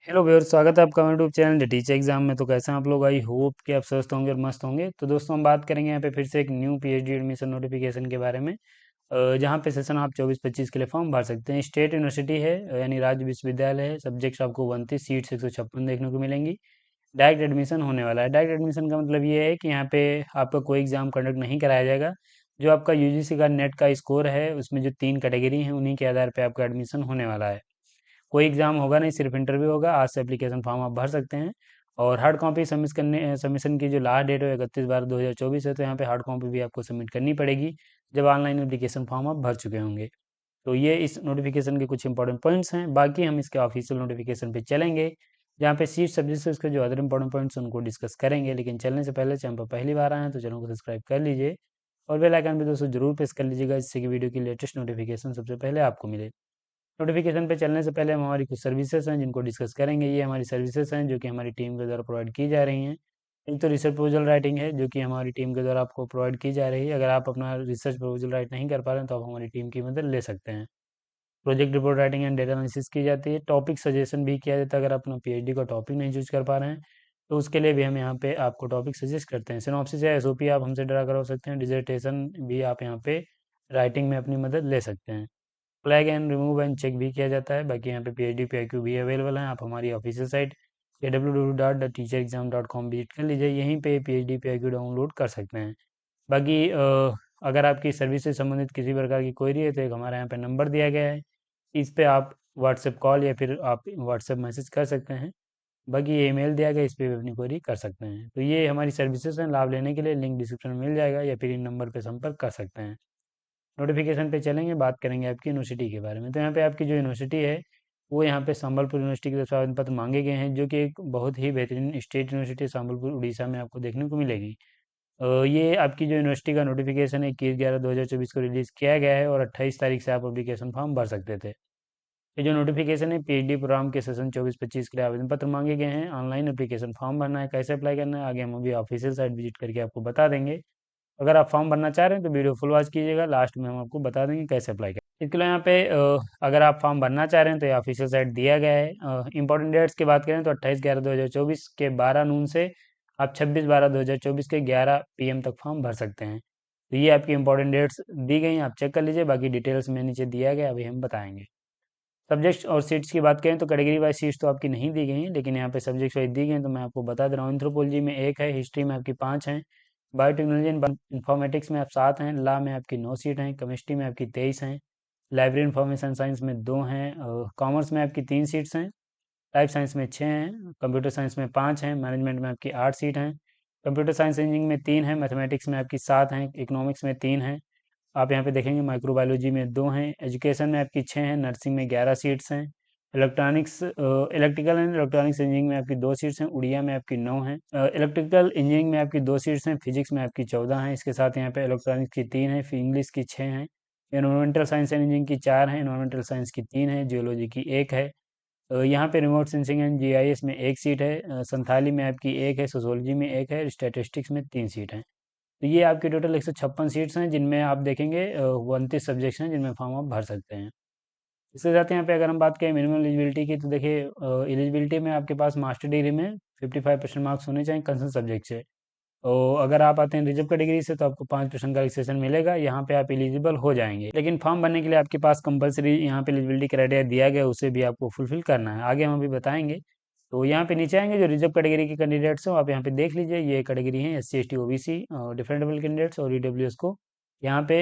Hello viewers, स्वागत है आपका YouTube channel the teacher exam में। तो कैसे हैं आप लोग? आई होप कि आप स्वस्थ होंगे और मस्त होंगे। तो दोस्तों, हम बात करेंगे यहाँ पे फिर से एक न्यू पीएचडी एडमिशन नोटिफिकेशन के बारे में, जहाँ पे सेशन आप 24-25 के लिए फॉर्म भर सकते हैं। स्टेट यूनिवर्सिटी है, यानी राज्य विश्वविद्यालय है। सब्जेक्ट्स आपको 29, सीट्स 156 देखने को मिलेंगी। डायरेक्ट एडमिशन होने वाला है। डायरेक्ट एडमिशन का मतलब ये है कि यहाँ पे आपका कोई एग्जाम कंडक्ट नहीं कराया जाएगा। जो आपका यूजीसी का नेट का स्कोर है, उसमें जो 3 कैटेगरी हैं, उन्हीं के आधार पे आपका एडमिशन होने वाला है। कोई एग्ज़ाम होगा नहीं, सिर्फ इंटरव्यू होगा। आज से एप्लीकेशन फॉर्म आप भर सकते हैं। और हार्ड कॉपी सबमिशन की जो लास्ट डेट है 31/12/2024 है। तो यहाँ पे हार्ड कॉपी भी आपको सबमिट करनी पड़ेगी जब ऑनलाइन एप्लीकेशन फॉर्म आप भर चुके होंगे। तो ये इस नोटिफिकेशन के कुछ इंपॉर्टेंट पॉइंट्स हैं। बाकी हम इसके ऑफिशियल नोटिफिकेशन पे चलेंगे, जहाँ पे सीट सब्जेक्ट से उसके जो अदर इंपॉर्टेंट पॉइंट्स हैं उनको डिस्कस करेंगे। लेकिन चलने से पहले चैनल पर पहली बार आए हैं तो चैनल को सब्सक्राइब कर लीजिए और बेल आइकन भी दोस्तों जरूर प्रेस कर लीजिएगा, जिससे कि वीडियो की लेटेस्ट नोटिफिकेशन सबसे पहले आपको मिले। नोटिफिकेशन पे चलने से पहले हम हमारी कुछ सर्विसेज हैं जिनको डिस्कस करेंगे। ये हमारी सर्विसेज हैं जो कि हमारी टीम के द्वारा प्रोवाइड की जा रही हैं। एक तो रिसर्च प्रपोजल राइटिंग है, जो कि हमारी टीम के द्वारा आपको प्रोवाइड की जा रही है। अगर आप अपना रिसर्च प्रपोजल राइट नहीं कर पा रहे हैं तो आप हमारी टीम की मदद ले सकते हैं। Project report writing and data analysis की जाती है। टॉपिक सजेशन भी किया जाता है। अगर आप अपना पीएचडी का टॉपिक नहीं चूज कर पा रहे हैं तो उसके लिए भी हम यहाँ पे आपको टॉपिक सजेस्ट करते हैं। सिनॉप्सिस या एसओपी आप हमसे ड्रा करवा सकते हैं। डिसर्टेशन भी आप यहाँ पे राइटिंग में अपनी मदद ले सकते हैं। Flag and remove and check भी किया जाता है। बाकी यहाँ पे पीएचडी पीआईक्यू भी अवेलेबल है। आप हमारी ऑफिशियल साइट www.theteacherexam.com विजिट कर लीजिए। यहीं पे पीएचडी पीआईक्यू डाउनलोड कर सकते हैं। बाकी अगर आपकी सर्विस से संबंधित किसी प्रकार की क्वेरी है तो एक हमारे यहाँ पे नंबर दिया गया है। इस पे आप व्हाट्सएप कॉल या फिर आप व्हाट्सएप मैसेज कर सकते हैं। बाकी ये ईमेल दिया गया, इस पे भी अपनी क्वेरी कर सकते हैं। तो ये हमारी सर्विसेज हैं। लाभ लेने के लिए लिंक डिस्क्रिप्शन में मिल जाएगा या फिर इन नंबर पे संपर्क कर सकते हैं। नोटिफिकेशन पे चलेंगे, बात करेंगे आपकी यूनिवर्सिटी के बारे में। तो यहाँ पे आपकी जो यूनिवर्सिटी है वो यहाँ पे संबलपुर यूनिवर्सिटी की तरफ से आवेदन पत्र मांगे गए हैं, जो कि एक बहुत ही बेहतरीन स्टेट यूनिवर्सिटी संबलपुर उड़ीसा में आपको देखने को मिलेगी। ये आपकी जो यूनिवर्सिटी का नोटिफिकेशन है 21/11/2024 को रिलीज़ किया गया है और 28 तारीख से आप एप्लीकेशन फॉर्म भर सकते थे। ये जो नोटिफिकेशन है पीएचडी प्रोग्राम के सेशन 24-25 के लिए आवेदन पत्र मांगे गए हैं। ऑनलाइन एप्लीकेशन फॉर्म भरना है। कैसे अप्लाई करना है आगे हम अभी ऑफिशियल साइट विजिट करके आपको बता देंगे। अगर आप फॉर्म भरना चाह रहे हैं तो वीडियो फुल वॉच कीजिएगा, लास्ट में हम आपको बता देंगे कैसे अप्लाई करें। इसके लिए यहाँ पे अगर आप फॉर्म भरना चाह रहे हैं तो ये ऑफिशियल साइट दिया गया है। इंपॉर्टेंट डेट्स की बात करें तो 28/11/2024 के 12 नून से आप 26/12/2024 के 11 PM तक फॉर्म भर सकते हैं। तो ये आपकी इंपॉर्टेंट डेट्स दी गई हैं, आप चेक कर लीजिए। बाकी डिटेल्स में नीचे दिया गया अभी हम बताएंगे। सब्जेक्ट्स और सीट्स की बात करें तो कैटेगरी वाइज सीट्स तो आपकी नहीं दी गई हैं, लेकिन यहाँ पे सब्जेक्ट्स वाइज दी गई हैं। तो मैं आपको बता दे रहा हूँ। एंथ्रोपोलॉजी में 1 है, हिस्ट्री में आपकी 5 हैं, बायोटेक्नोलॉजी एंड इन्फॉर्मेटिक्स में आप 7 हैं, लॉ में आपकी 9 सीट हैं, केमिस्ट्री में आपकी 23 हैं, लाइब्रेरी इन्फॉर्मेशन साइंस में 2 हैं, कॉमर्स में आपकी 3 सीट्स हैं, लाइफ साइंस में 6 हैं, कंप्यूटर साइंस में 5 हैं, मैनेजमेंट में आपकी 8 सीट हैं, कंप्यूटर साइंस इंजीनियरिंग में 3 हैं, मैथमेटिक्स में आपकी 7 हैं, इकोनॉमिक्स में 3 हैं। आप यहाँ पे देखेंगे माइक्रोबायोलॉजी में 2 हैं, एजुकेशन में आपकी 6 हैं, नर्सिंग में 11 सीट्स हैं, इलेक्ट्रिकल एंड इलेक्ट्रॉनिक्स इंजीनियरिंग में आपकी 2 सीट्स हैं, उड़िया में आपकी 9 हैं, इलेक्ट्रिकल इंजीनियरिंग में आपकी 2 सीट्स हैं, फिजिक्स में आपकी 14 हैं। इसके साथ यहाँ पे इलेक्ट्रॉनिक्स की 3 है, फिर इंग्लिश की 6 हैं, एनवायरमेंटल साइंस एंड इंजीनियरिंग की 4 हैं, एनवायरमेंटल साइंस की 3 है, जियोलॉजी की 1 है। यहाँ पे रिमोट सेंसिंग एंड जीआईएस में 1 सीट है, संथाली में आपकी 1 है, सोशोलॉजी में 1 है, स्टैटिस्टिक्स में 3 सीट हैं। तो ये आपकी टोटल 156 सीट्स हैं, जिनमें आप देखेंगे 29 सब्जेक्ट्स हैं जिनमें फॉर्म आप भर सकते हैं। इसके साथ यहाँ पे अगर हम बात करें मिनिमम एलिजिबिलिटी की, तो देखिए एलिजिबिलिटी में आपके पास मास्टर डिग्री में 55% मार्क्स होने चाहिए कंसर्न सब्जेक्ट से। और अगर आप आते हैं रिजर्व कैटेगरी से तो आपको 5% का रिलैक्सेशन मिलेगा, यहाँ पे आप एलिजिबल हो जाएंगे। लेकिन फॉर्म भरने के लिए आपके पास कंपलसरी यहाँ पे एलिजिबिलिटी क्राइटेरिया दिया गया है, उसे भी आपको फुलफिल करना है। आगे हम अभी बताएंगे। तो यहाँ पे नीचे आएंगे, जो रिजर्व कैटेगरी के कैंडिडेट्स हो आप यहाँ पे देख लीजिए। ये कैटेगरी है SC ST OBC differentiable candidates और EWS को यहाँ पे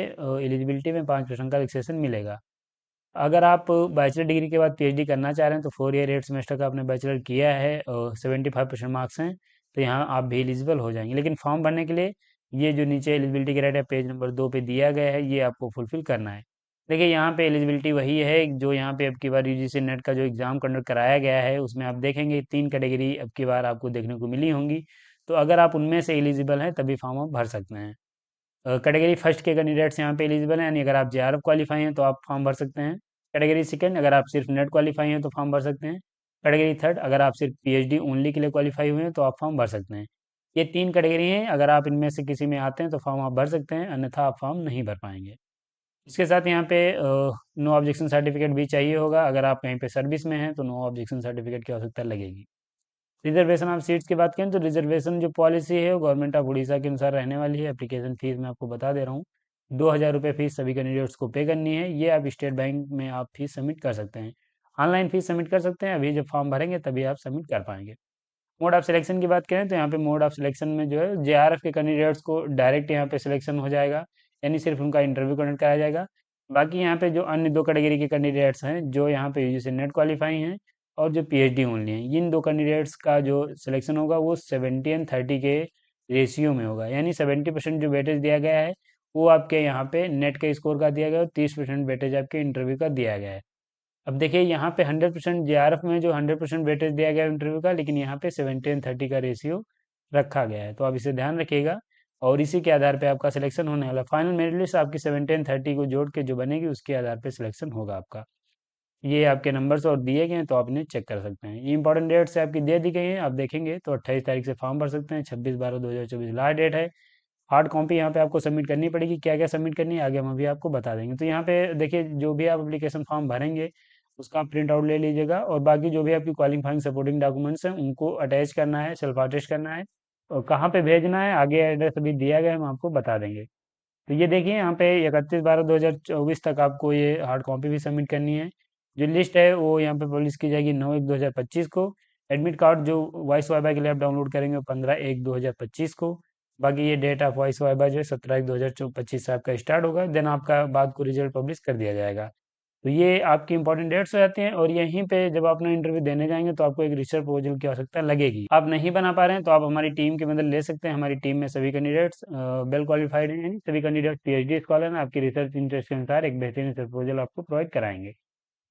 एलिजिबिलिटी में 5% का रिलैक्सेशन मिलेगा। अगर आप बैचलर डिग्री के बाद पीएचडी करना चाह रहे हैं तो 4 ईयर 8 सेमेस्टर का आपने बैचलर किया है और 75% मार्क्स हैं तो यहाँ आप भी एलिजिबल हो जाएंगे। लेकिन फॉर्म भरने के लिए ये जो नीचे एलिजिबिलिटी क्राइटेरिया पेज नंबर 2 पे दिया गया है, ये आपको फुलफिल करना है। देखिए यहाँ पे एलिजिबिलिटी वही है जो यहाँ पे अब की बार यूजीसी नेट का जो एग्ज़ाम कंडक्ट कराया गया है, उसमें आप देखेंगे 3 कैटेगरी अब की बार आपको देखने को मिली होंगी। तो अगर आप उनमें से एलिजिबल हैं तभी फॉर्म आप भर सकते हैं। कैटेगरी फर्स्ट के कैंडिडेट्स यहाँ पे एलिजिबल हैं, यानी अगर आप जेआरएफ क्वालिफाई हैं तो आप फॉर्म भर सकते हैं। कैटेगरी सेकंड, अगर आप सिर्फ नेट क्वालिफाई हैं तो फॉर्म भर सकते हैं। कैटेगरी थर्ड, अगर आप सिर्फ पीएचडी ओनली के लिए क्वालिफाई हुए हैं तो आप फॉर्म भर सकते हैं। ये 3 कैटेगरी हैं, अगर आप इनमें से किसी में आते हैं तो फॉर्म आप भर सकते हैं, अन्यथा आप फॉर्म नहीं भर पाएंगे। इसके साथ यहाँ पे नो ऑब्जेक्शन सर्टिफिकेट भी चाहिए होगा। अगर आप कहीं पे सर्विस में हैं तो नो ऑब्जेक्शन सर्टिफिकेट की आवश्यकता लगेगी। रिजर्वेशन ऑफ सीट्स की बात करें तो रिजर्वेशन जो पॉलिसी है वो गवर्नमेंट ऑफ उड़ीसा के अनुसार रहने वाली है। एप्लीकेशन फीस मैं आपको बता दे रहा हूँ, 2,000 रुपये फीस सभी कैंडिडेट्स को पे करनी है। ये आप स्टेट बैंक में आप फीस सबमिट कर सकते हैं, ऑनलाइन फीस सबमिट कर सकते हैं। अभी जब फॉर्म भरेंगे तभी आप सबमिट कर पाएंगे। मोड ऑफ सिलेक्शन की बात करें तो यहाँ पे मोड ऑफ सिलेक्शन में जो है जेआरएफ के कैंडिडेट्स को डायरेक्ट यहाँ पे सिलेक्शन हो जाएगा, यानी सिर्फ उनका इंटरव्यू कंडक्ट कराया जाएगा। बाकी यहाँ पे जो अन्य दो कैटेगरी के कैंडिडेट्स हैं जो यहाँ पे यूजीसी नेट क्वालिफाई हैं और जो पीएचडी ओनली हैं, इन दो कैंडिडेट्स का जो सिलेक्शन होगा वो 70/30 के रेशियो में होगा, यानी 70% जो वेटेज दिया गया है वो आपके यहाँ पे नेट के स्कोर का दिया गया है और 30% वेटेज आपके इंटरव्यू का दिया गया है। अब देखिए यहाँ पे 100% जेआरएफ में जो 100% वेटेज दिया गया है इंटरव्यू का, लेकिन यहाँ पे 70/30 का रेशियो रखा गया है, तो आप इसे ध्यान रखिएगा। और इसी के आधार पे आपका सिलेक्शन होने वाला। फाइनल मेरिट लिस्ट आपकी 70/30 को जोड़ के जो बनेगी उसके आधार पे सिलेक्शन होगा आपका। ये आपके नंबर्स और दिए गए हैं तो आप इन्हें चेक कर सकते हैं। ये इंपॉर्टेंट डेट्स आपकी दे दी गई हैं, आप देखेंगे तो 28 तारीख से फॉर्म भर सकते हैं, 26/12/2024 लास्ट डेट है। हार्ड कॉपी यहाँ पे आपको सबमिट करनी पड़ेगी। क्या क्या सबमिट करनी है आगे हम अभी आपको बता देंगे। तो यहाँ पे देखिए जो भी आप एप्लीकेशन फॉर्म भरेंगे उसका प्रिंट आउट ले लीजिएगा, और बाकी जो भी आपकी क्वालिफाइंग सपोर्टिंग डॉक्यूमेंट्स हैं उनको अटैच करना है, सेल्फ अटेस्ट करना है, और कहाँ पे भेजना है आगे एड्रेस अभी दिया गया है, हम आपको बता देंगे। तो ये देखिए यहाँ पे 31/12/2024 तक आपको ये हार्ड कॉपी भी सबमिट करनी है। जो लिस्ट है वो यहाँ पे पब्लिश की जाएगी 9/1/2025 को। एडमिट कार्ड जो वॉइस वाइबा के लिए आप डाउनलोड करेंगे वो 15/1/2025 को। बाकी ये डेट ऑफ वॉइस वाइबा जो है 17/1/2025 से आपका स्टार्ट होगा, देन आपका बाद को रिजल्ट पब्लिश कर दिया जाएगा। तो ये आपकी इंपॉर्टेंट डेट्स हो जाती हैं, और यहीं पे जब आप अपना इंटरव्यू देने जाएंगे तो आपको एक रिसर्च प्रपोजल की आवश्यकता लगेगी। आप नहीं बना पा रहे हैं तो आप हमारी टीम की मदद ले सकते हैं। हमारी टीम में सभी कैंडिडेट्स वेल क्वालिफाइड हैं, यानी सभी कैंडिडेट्स पीएचडी स्कॉलर हैं। आपकी रिसर्च इंटरेस्ट के अनुसार एक बेहतरीन रिसर्च प्रपोजल आपको प्रोवाइड कराएंगे।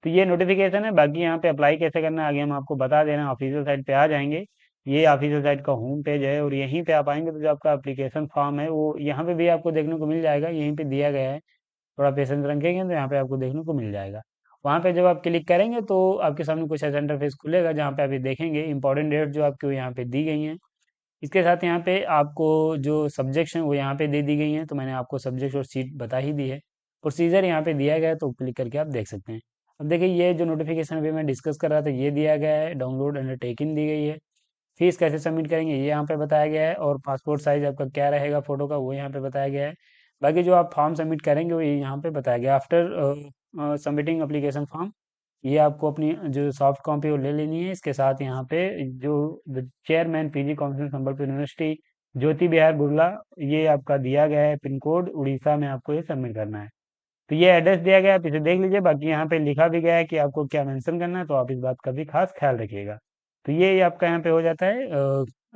तो ये नोटिफिकेशन है। बाकी यहाँ पे अप्लाई कैसे करना है आगे हम आपको बता दे रहे हैं। ऑफिशियल साइट पे आ जाएंगे, ये ऑफिशियल साइट का होम पेज है, और यहीं पे आप आएंगे तो जो आपका एप्लीकेशन फॉर्म है वो यहाँ पे भी आपको देखने को मिल जाएगा, यहीं पे दिया गया है। थोड़ा पेशेंस रखेंगे तो यहाँ पे आपको देखने को मिल जाएगा। वहाँ पे जब आप क्लिक करेंगे तो आपके सामने कुछ ऐसा इंटरफेस खुलेगा जहाँ पे आप ये देखेंगे इंपॉर्टेंट डेट जो आपको यहाँ पे दी गई हैं। इसके साथ यहाँ पे आपको जो सब्जेक्ट्स हैं वो यहाँ पे दे दी गई हैं, तो मैंने आपको सब्जेक्ट और सीट बता ही दी है। प्रोसीजर यहाँ पे दिया गया है तो क्लिक करके आप देख सकते हैं। अब देखिए ये जो नोटिफिकेशन अभी मैं डिस्कस कर रहा था ये दिया गया है, डाउनलोड अंडरटेकिंग दी गई है। फीस कैसे सबमिट करेंगे ये यहाँ पे बताया गया है, और पासपोर्ट साइज आपका क्या रहेगा फोटो का वो यहाँ पे बताया गया है। बाकी जो आप फॉर्म सबमिट करेंगे वो यहाँ पे बताया गया। आफ्टर सबमिटिंग एप्लीकेशन फॉर्म, ये आपको अपनी जो सॉफ्ट कॉपी वो ले लेनी है। इसके साथ यहाँ पे जो chairman PG council Sambalpur university Jyoti Vihar Burla, ये आपका दिया गया है पिन कोड उड़ीसा में, आपको ये सबमिट करना है। तो ये एड्रेस दिया गया है, आप इसे देख लीजिए। बाकी यहाँ पे लिखा भी गया है कि आपको क्या मेंशन करना है, तो आप इस बात का भी खास ख्याल रखिएगा। तो ये आपका यहाँ पे हो जाता है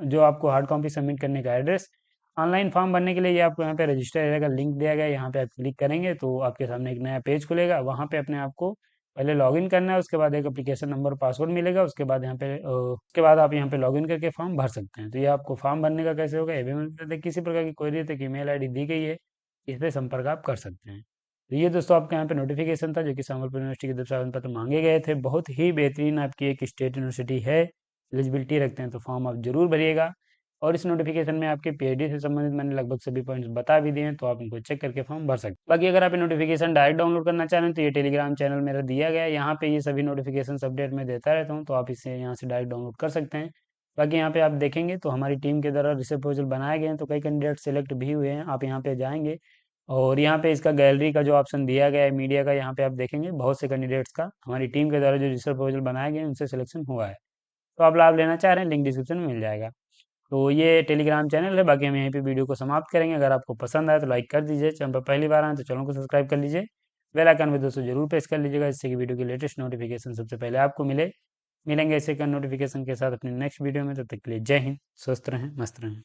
जो आपको हार्ड कॉपी सबमिट करने का एड्रेस। ऑनलाइन फॉर्म भरने के लिए ये आपको यहाँ पे रजिस्टर एरिया का लिंक दिया गया है, यहाँ पे आप क्लिक करेंगे तो आपके सामने एक नया पेज खुलेगा। वहाँ पे अपने आप को पहले लॉगिन करना है, उसके बाद एक एप्लीकेशन नंबर पासवर्ड मिलेगा, उसके बाद यहाँ पे उसके बाद आप यहाँ पे लॉगिन करके फॉर्म भर सकते हैं। तो ये आपको फॉर्म भरने का कैसे होगा ये भी मैं बता दें। किसी प्रकार की क्वेरी है तो ईमेल आईडी दी गई है, इस पे संपर्क आप कर सकते हैं। तो ये दोस्तों आपके यहाँ पे नोटिफिकेशन था जो कि संबलपुर यूनिवर्सिटी की तरफ से आवेदन पत्र मांगे गए थे। बहुत ही बेहतरीन आपकी एक स्टेट यूनिवर्सिटी है, एलिजिबिलिटी रखते हैं, तो फॉर्म आप जरूर भरिएगा। और इस नोटिफिकेशन में आपके पीएचडी से संबंधित मैंने लगभग सभी पॉइंट्स बता भी दिए हैं, तो आप इनको चेक करके फॉर्म भर सकते हैं। बाकी अगर आप ये नोटिफिकेशन डायरेक्ट डाउनलोड करना चाह रहे हैं तो ये टेलीग्राम चैनल मेरा दिया गया है, यहाँ पे ये सभी नोटिफिकेशन अपडेट में देता रहता हूँ, तो आप इसे यहाँ से डायरेक्ट डाउनलोड कर सकते हैं। बाकी यहाँ पे आप देखेंगे तो हमारी टीम के द्वारा रिसर्च प्रपोजल बनाए गए हैं, तो कई कैंडिडेट सेलेक्ट भी हुए हैं। आप यहाँ पे जाएंगे और यहाँ पे इसका गैलरी का जो ऑप्शन दिया गया है मीडिया का, यहाँ पे आप देखेंगे बहुत से कैंडिडेट्स का हमारी टीम के द्वारा जो रिसर्च प्रपोजल बनाए गए हैं उनसे सिलेक्शन हुआ है। तो आप लाभ लेना चाह रहे हैं लिंक डिस्क्रिप्शन में मिल जाएगा। तो ये टेलीग्राम चैनल है। बाकी हम यहीं पे वीडियो को समाप्त करेंगे। अगर आपको पसंद आए तो लाइक कर दीजिए, चैनल पर पहली बार आए तो चैनल को सब्सक्राइब कर लीजिए, बेल आइकन भी दोस्तों जरूर प्रेस कर लीजिएगा, जिससे कि वीडियो की लेटेस्ट नोटिफिकेशन सबसे पहले आपको मिले। मिलेंगे ऐसे का नोटिफिकेशन के साथ अपने नेक्स्ट वीडियो में, तब तक के लिए जय हिंद, स्वस्थ रहें, मस्त रहें।